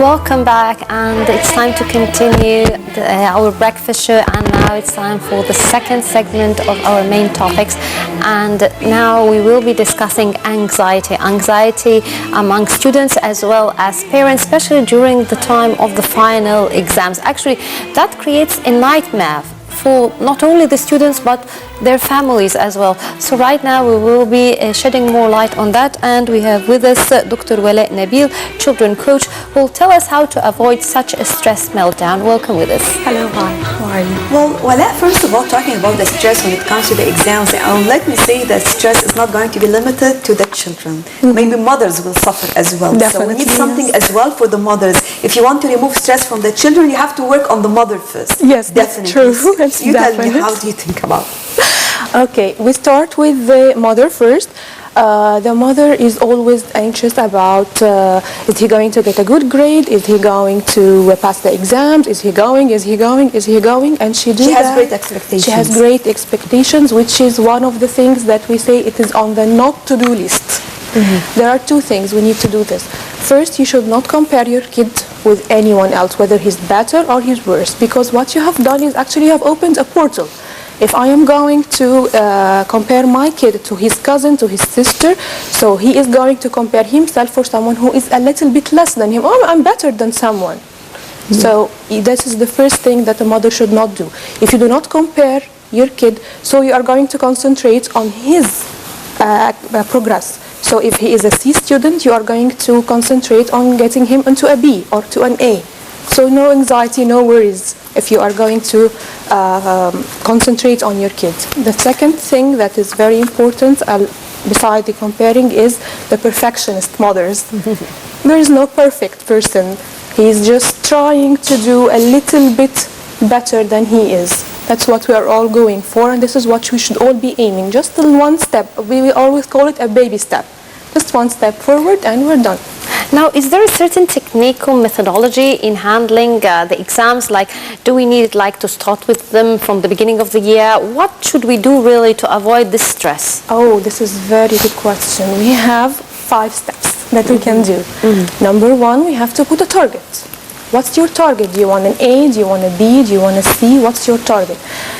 Welcome back, and it's time to continue our breakfast show, and now it's time for the second segment of our main topics. And now we will be discussing anxiety among students as well as parents, especially during the time of the final exams. Actually, that creates a nightmare for not only the students but their families as well. So right now we will be shedding more light on that, and we have with us Dr. Nabil, children coach, who will tell us how to avoid such a stress meltdown. Welcome with us. Hello, hi, how are you? Well, first of all, talking about the stress when it comes to the exams, let me say that stress is not going to be limited to the children. Maybe mothers will suffer as well. Definitely, so we need something as well for the mothers. If you want to remove stress from the children, you have to work on the mother first. Yes, definitely. That's true. That's you tell me, how do you think about it? Okay, we start with the mother first. The mother is always anxious about is he going to get a good grade? Is he going to pass the exams? Is he going? And she has great expectations. She has great expectations, which is one of the things that we say it is on the not to do list. There are two things we need to do this. First, you should not compare your kid with anyone else, whether he's better or he's worse, because what you have done is actually you have opened a portal. If I am going to compare my kid to his cousin, to his sister, so he is going to compare himself for someone who is a little bit less than him. Oh, I'm better than someone. So this is the first thing that a mother should not do. If you do not compare your kid, so you are going to concentrate on his progress. So if he is a C student, you are going to concentrate on getting him into a B or to an A. So no anxiety, no worries if you are going to concentrate on your kids. The second thing that is very important beside the comparing is the perfectionist mothers. There is no perfect person. He is just trying to do a little bit better than he is. That's what we are all going for, and this is what we should all be aiming. Just one step. We always call it a baby step. Just one step forward and we're done. Now, is there a certain technical methodology in handling the exams? Like, do we need to start with them from the beginning of the year? What should we do really to avoid this stress? Oh, this is a very good question. We have 5 steps that we can do. Number 1, we have to put a target. What's your target? Do you want an A? Do you want a B? Do you want a C? What's your target?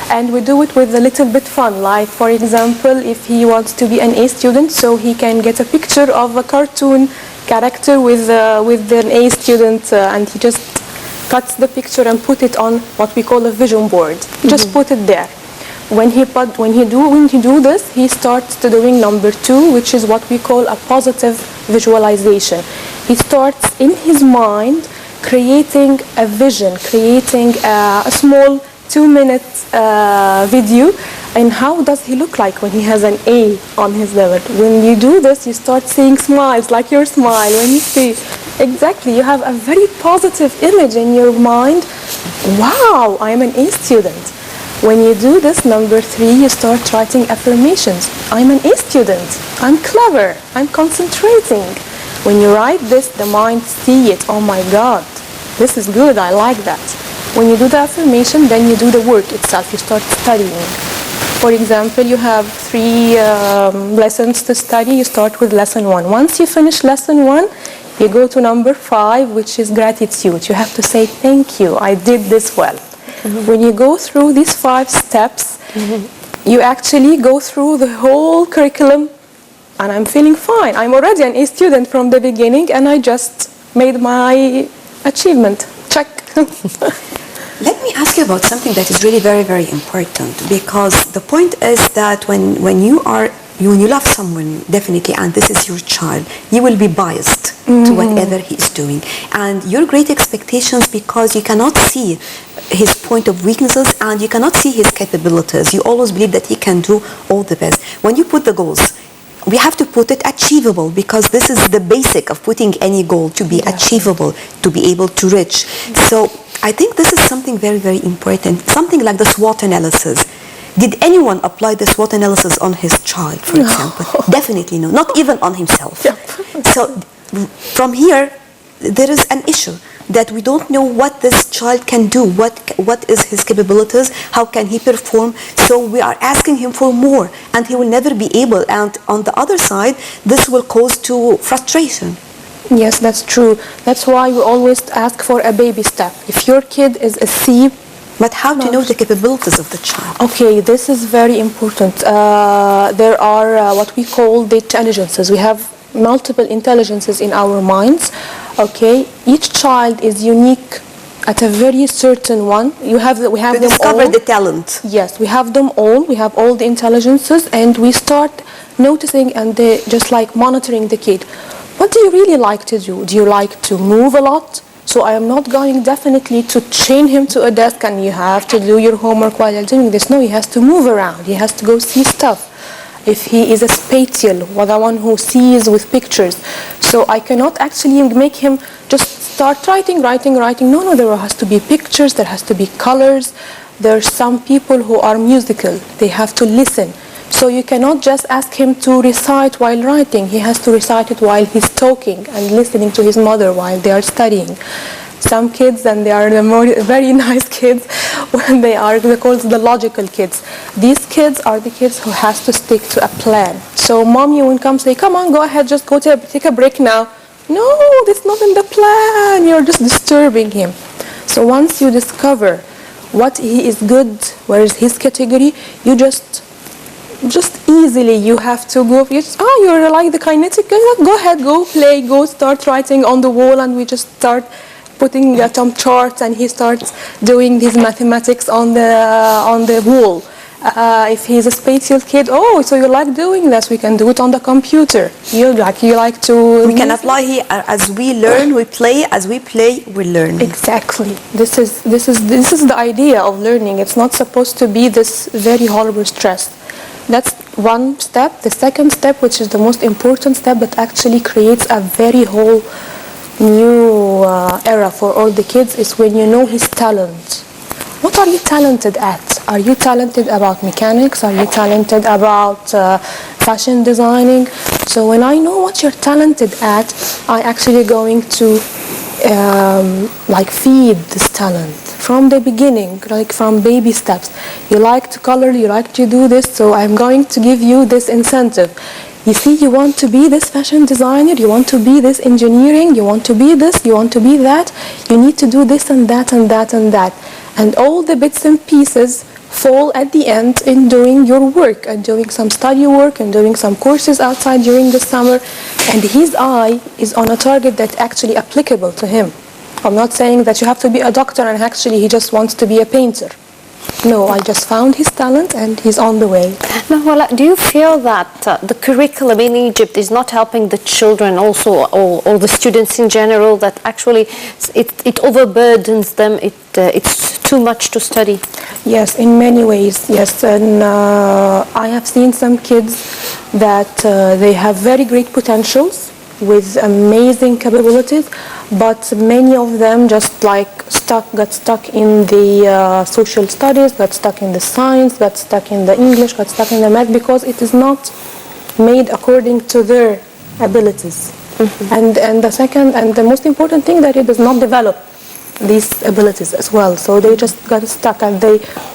And we do it with a little bit fun. Like, for example, if he wants to be an A student, so he can get a picture of a cartoon character with an A student, and he just cuts the picture and put it on what we call a vision board. Just put it there. When he do this, he starts to doing number 2, which is what we call a positive visualization. He starts in his mind creating a vision, creating a small 2-minute video, and how does he look like when he has an A on his level. When you do this, you start seeing smiles, like your smile when you see. Exactly, you have a very positive image in your mind. Wow, I am an A student. When you do this, number 3, you start writing affirmations. I'm an A student. I'm clever. I'm concentrating. When you write this, the mind sees it. Oh my God, this is good. I like that. When you do the affirmation, then you do the work itself. You start studying. For example, you have 3 lessons to study. You start with lesson 1. Once you finish lesson 1, you go to number 5, which is gratitude. You have to say, thank you. I did this well. When you go through these 5 steps, you actually go through the whole curriculum, and I'm feeling fine. I'm already an A student from the beginning, and I just made my achievement. Check. Let me ask you about something that is really very, very important, because the point is that when you love someone, definitely, and this is your child, you will be biased to whatever he is doing. And your great expectations, because you cannot see his point of weaknesses and you cannot see his capabilities. You always believe that he can do all the best. When you put the goals, we have to put it achievable, because this is the basic of putting any goal, to be achievable, to be able to reach. So I think this is something very, very important. Something like the SWOT analysis. Did anyone apply the SWOT analysis on his child, for example? Definitely no, not even on himself. So from here, there is an issue that we don't know what this child can do, what is his capabilities, how can he perform. So we are asking him for more, and he will never be able. And on the other side, this will cause to frustration. Yes, that's true. That's why we always ask for a baby step. If your kid is a C, But how to know the capabilities of the child? okay, this is very important. There are what we call the intelligences. We have multiple intelligences in our minds. Okay, each child is unique at a very certain one. We have To them discover all. the talent. Yes, we have them all. We have all the intelligences, and we start noticing and just like monitoring the kid. What do you really like to do? Do you like to move a lot? So I am not going definitely to chain him to a desk and you have to do your homework while you're doing this. No, he has to move around. He has to go see stuff. If he is a spatial, or the one who sees with pictures. So I cannot actually make him just start writing. No, there has to be pictures, there has to be colors. There are some people who are musical. They have to listen. So you cannot just ask him to recite while writing. He has to recite it while he's talking and listening to his mother while they are studying. Some kids, and they are the very nice kids, when they're called the logical kids. These kids are the kids who has to stick to a plan. So mommy will come say, come on, go ahead, just go take a break now. No, that's not in the plan. You're just disturbing him. So once you discover what he is good, where is his category, you just easily you have to go. You're like the kinetic. Go ahead, go play, go start writing on the wall, and we just start putting some charts, and he starts doing his mathematics on the wall. If he's a spatial kid, so you like doing this? We can do it on the computer. You like to. We can apply here as we learn, we play. As we play, we learn. Exactly. This is the idea of learning. It's not supposed to be this very horrible stress. That's one step. The second step, which is the most important step, that actually creates a very whole new era for all the kids, is when you know his talent. What are you talented at? Are you talented about mechanics? Are you talented about fashion designing? So when I know what you're talented at, I actually going to feed this talent from the beginning, like from baby steps. You like to color, you like to do this, so I'm going to give you this incentive. You see, you want to be this fashion designer, you want to be this engineering, you want to be this, you want to be that, you need to do this and that and that and that. And all the bits and pieces fall at the end in doing your work and doing some study work and doing some courses outside during the summer. And his eye is on a target that's actually applicable to him. I'm not saying that you have to be a doctor and actually he just wants to be a painter. No, I just found his talent and he's on the way. Now, do you feel that the curriculum in Egypt is not helping the children also, or the students in general, that actually it overburdens them, it's too much to study? Yes, in many ways, yes. And I have seen some kids that they have very great potentials with amazing capabilities, but many of them just got stuck in the social studies, got stuck in the science, got stuck in the English, got stuck in the math, because it is not made according to their abilities. Mm-hmm. And the second and the most important thing, that it does not develop these abilities as well. So they just got stuck, and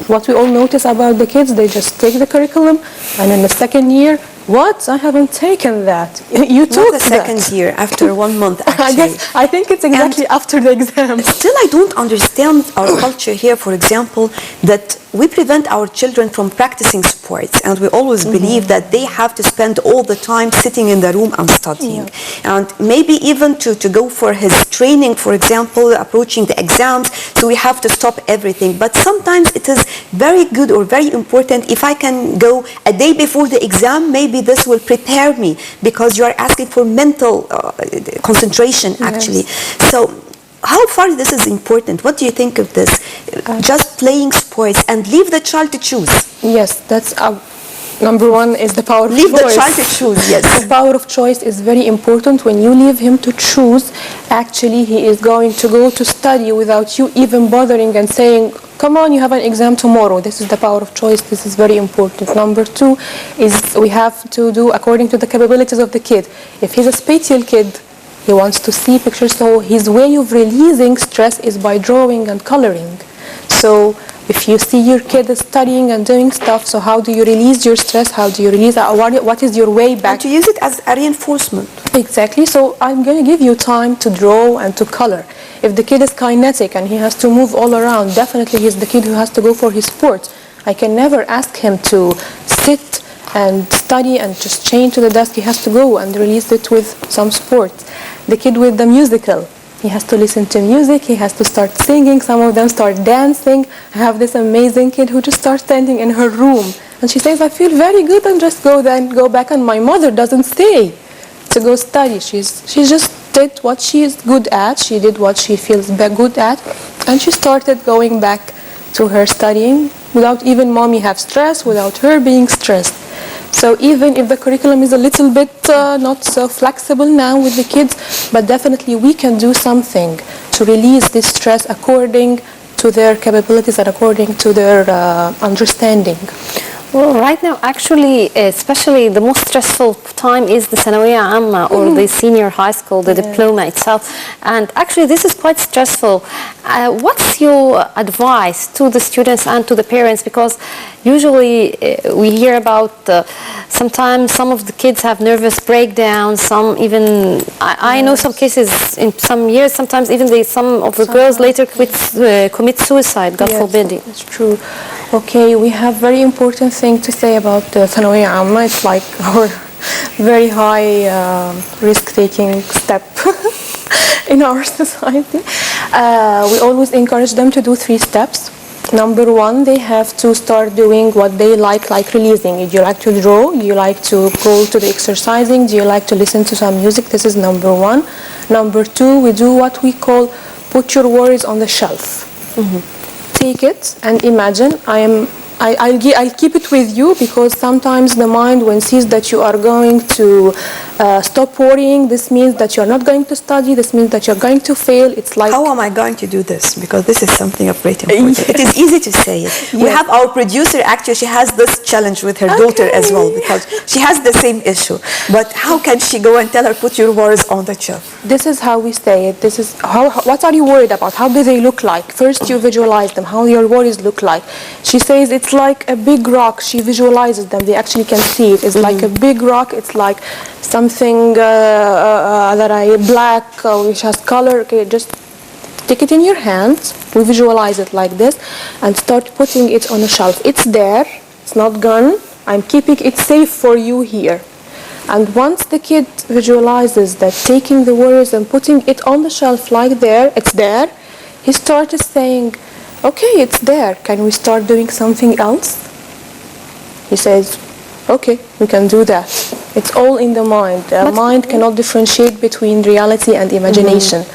what we all notice about the kids, they just take the curriculum, and in the second year, what? I haven't taken that. You took the second year, after 1 month actually. I think it's exactly after the exam. Still, I don't understand our culture here, for example, that we prevent our children from practicing sports, and we always believe that they have to spend all the time sitting in the room and studying. Yeah. And maybe even to go for his training, for example, approaching the exams, so we have to stop everything. But sometimes it is very good or very important if I can go a day before the exam. Maybe this will prepare me, because you are asking for mental concentration actually. Yes. So how far this is important? What do you think of this? Just playing sports and leave the child to choose. Yes, that's number one, is the power of choice. Leave the child to choose, yes. The power of choice is very important. When you leave him to choose, actually he is going to go to study without you even bothering and saying, come on, you have an exam tomorrow. This is the power of choice. This is very important. Number two is we have to do according to the capabilities of the kid. If he's a spatial kid, he wants to see pictures, so his way of releasing stress is by drawing and coloring. So If you see your kid is studying and doing stuff, so how do you release your stress? How do you release what is your way back? And to use it as a reinforcement. Exactly. So I'm going to give you time to draw and to color. If the kid is kinetic and he has to move all around, definitely he's the kid who has to go for his sports. I can never ask him to sit and study and just chain to the desk. He has to go and release it with some sports. The kid with the musical, he has to listen to music, he has to start singing, some of them start dancing. I have this amazing kid who just starts standing in her room and she says, I feel very good, and just go back, and my mother doesn't stay to go study. She just did what she is good at, she did what she feels good at, and she started going back to her studying without even mommy have stress, without her being stressed. So even if the curriculum is a little bit not so flexible now with the kids, but definitely we can do something to release this stress according to their capabilities and according to their understanding. Well, right now, actually, especially the most stressful time is the ثانوية عامة or the senior high school, the diploma itself. And actually, this is quite stressful. What's your advice to the students and to the parents? Because usually we hear about sometimes some of the kids have nervous breakdowns. Some even, I know some cases in some years, sometimes even some of the girls later commit suicide, God forbid. That's true. Okay, we have very important thing to say about the ثانوية عامة. It's like our very high risk-taking step in our society. We always encourage them to do 3 steps. Number 1, they have to start doing what they like releasing. Do you like to draw? Do you like to go to the exercising? Do you like to listen to some music? This is number 1. Number 2, we do what we call put your worries on the shelf. Take it and imagine. I'll keep it with you, because sometimes the mind, when sees that you are going to stop worrying, this means that you're not going to study, this means that you're going to fail. It's like, how am I going to do this? Because this is something of great importance. It is easy to say it. We have our producer, actually, she has this challenge with her daughter as well, because she has the same issue. But how can she go and tell her, put your worries on the shelf? This is how we say it. This is what are you worried about? How do they look like? First you visualize them, how your worries look like. She says it's like a big rock. She visualizes them. They actually can see it. It's like a big rock. It's like something black, which has color. Okay, just take it in your hands. We visualize it like this and start putting it on a shelf. It's there. It's not gone. I'm keeping it safe for you here. And once the kid visualizes that, taking the worries and putting it on the shelf like there, it's there, he started saying, okay, it's there. Can we start doing something else? He says, okay, we can do that. It's all in the mind. The mind cannot differentiate between reality and imagination.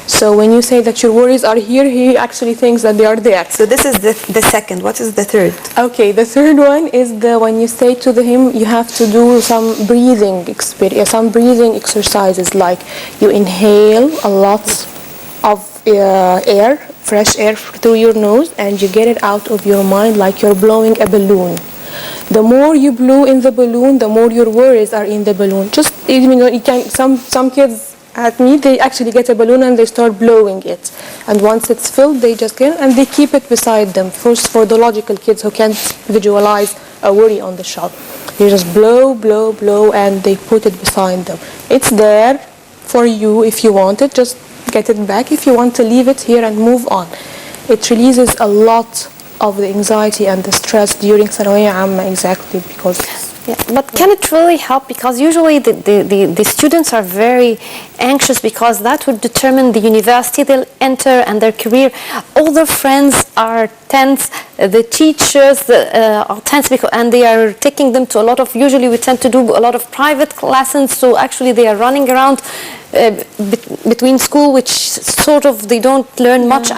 So when you say that your worries are here, he actually thinks that they are there. So this is the second. What is the third? Okay, the third one is when you say to him, you have to do some breathing exercises, like you inhale a lot of air, fresh air through your nose, and you get it out of your mind like you're blowing a balloon. The more you blow in the balloon, the more your worries are in the balloon. Just, you can, some kids at me, they actually get a balloon and they start blowing it. And once it's filled, they just get it and they keep it beside them. First, for the logical kids who can't visualize a worry on the shelf, they just blow, blow, blow, and they put it beside them. It's there for you if you want it. Just get it back. If you want to leave it here and move on. It releases a lot of the anxiety and the stress during ثانوية عامة, exactly, because... Yeah, but can it really help? Because usually the students are very anxious, because that would determine the university they'll enter and their career. All their friends are tense, the teachers are tense, and they are taking them to a lot of, usually we tend to do a lot of private lessons, so actually they are running around between school, which sort of they don't learn much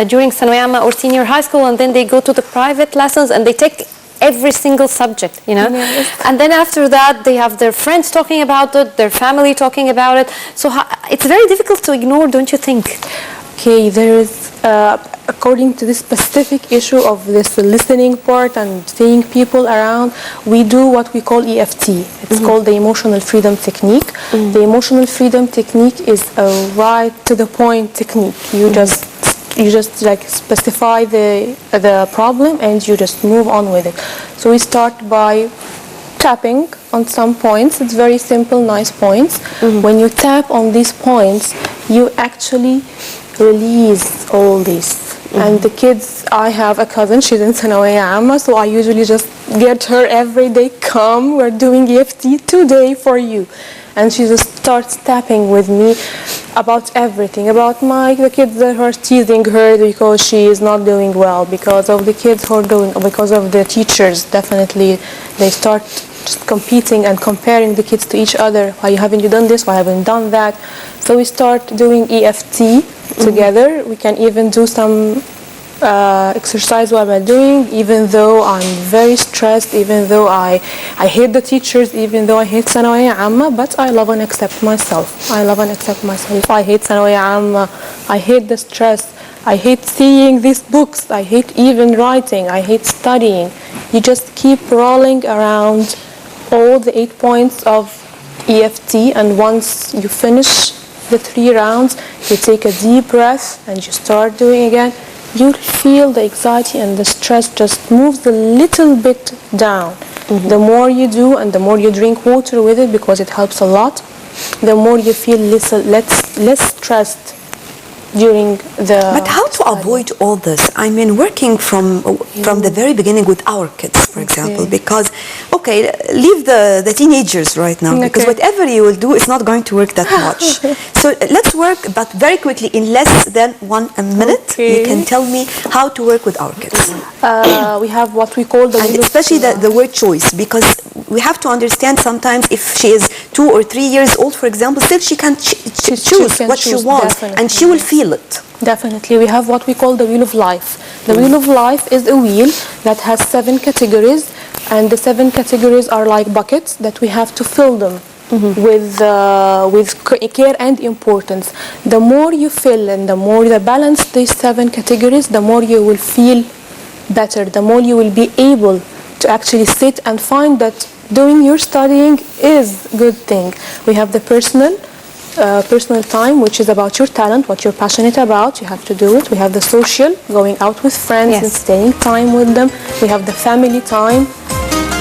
during ثانوية عامة or senior high school, and then they go to the private lessons and they take every single subject, Yes. And then after that they have their friends talking about it, their family talking about it, so it's very difficult to ignore, don't you think? Okay, there is, according to this specific issue of this listening part and seeing people around, we do what we call EFT. It's called the emotional freedom technique. The emotional freedom technique is a right to the point technique. You just you just like specify the problem and you just move on with it. So we start by tapping on some points. It's very simple, nice points. When you tap on these points, you actually release all this. And the kids, I have a cousin, she's in Sanawiyya Amma, so I usually just get her every day, come, we're doing EFT today for you. And she just starts tapping with me about everything, about the kids that are teasing her because she is not doing well, because of the kids who are doing, because of the teachers, definitely. They start just competing and comparing the kids to each other. Why haven't you done this? Why haven't you done that? So we start doing EFT together. We can even do some exercise while we're doing, even though I'm very stressed, even though I hate the teachers, even though I hate Sanawiyya Amma, but I love and accept myself. I love and accept myself. I hate Sanawiyya Amma. I hate the stress. I hate seeing these books. I hate even writing. I hate studying. You just keep rolling around all the 8 points of EFT, and once you finish the 3 rounds, you take a deep breath and you start doing again. You'll feel the anxiety and the stress just moves a little bit down. The more you do and the more you drink water with it, because it helps a lot, the more you feel less stressed during the But how to avoid all this? I mean, working from the very beginning with our kids, for example, because, leave the teenagers right now, because whatever you will do is not going to work that much. So let's work, but very quickly, in less than 1 minute, you can tell me how to work with our kids. We have what we call and especially the word choice, because we have to understand sometimes if she is 2 or 3 years old, for example, still she can choose what she wants, and she will feel it. Definitely. We have what we call the wheel of life. The wheel of life is a wheel that has 7 categories, and the 7 categories are like buckets that we have to fill them with care and importance. The more you fill and the more you balance these 7 categories, the more you will feel better, the more you will be able to actually sit and find that doing your studying is a good thing. We have the personal time, which is about your talent, what you're passionate about, you have to do it. We have the social, going out with friends and staying time with them. We have the family time,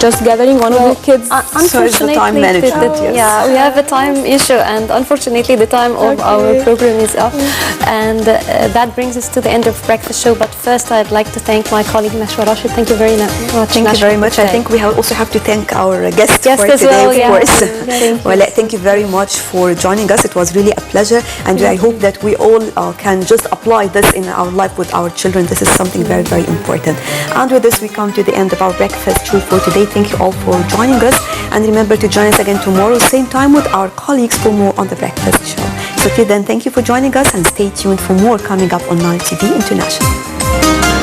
just gathering one of the kids. Unfortunately, time management, yeah, we have a time issue, and unfortunately the time of our program is up. And that brings us to the end of Breakfast Show. But first, I'd like to thank my colleague Nashwa Rashid. Thank you very much. Thank you very much. I think we also have to thank our guest for as today, well, of course. Well, thank you very much for joining us. It was really a pleasure, and I hope that we all can just apply this in our life with our children. This is something very, very important. And with this, we come to the end of our Breakfast Show for today. Thank you all for joining us, and remember to join us again tomorrow, same time, with our colleagues for more on the Breakfast Show. So till then, thank you for joining us, and stay tuned for more coming up on Nile TV International.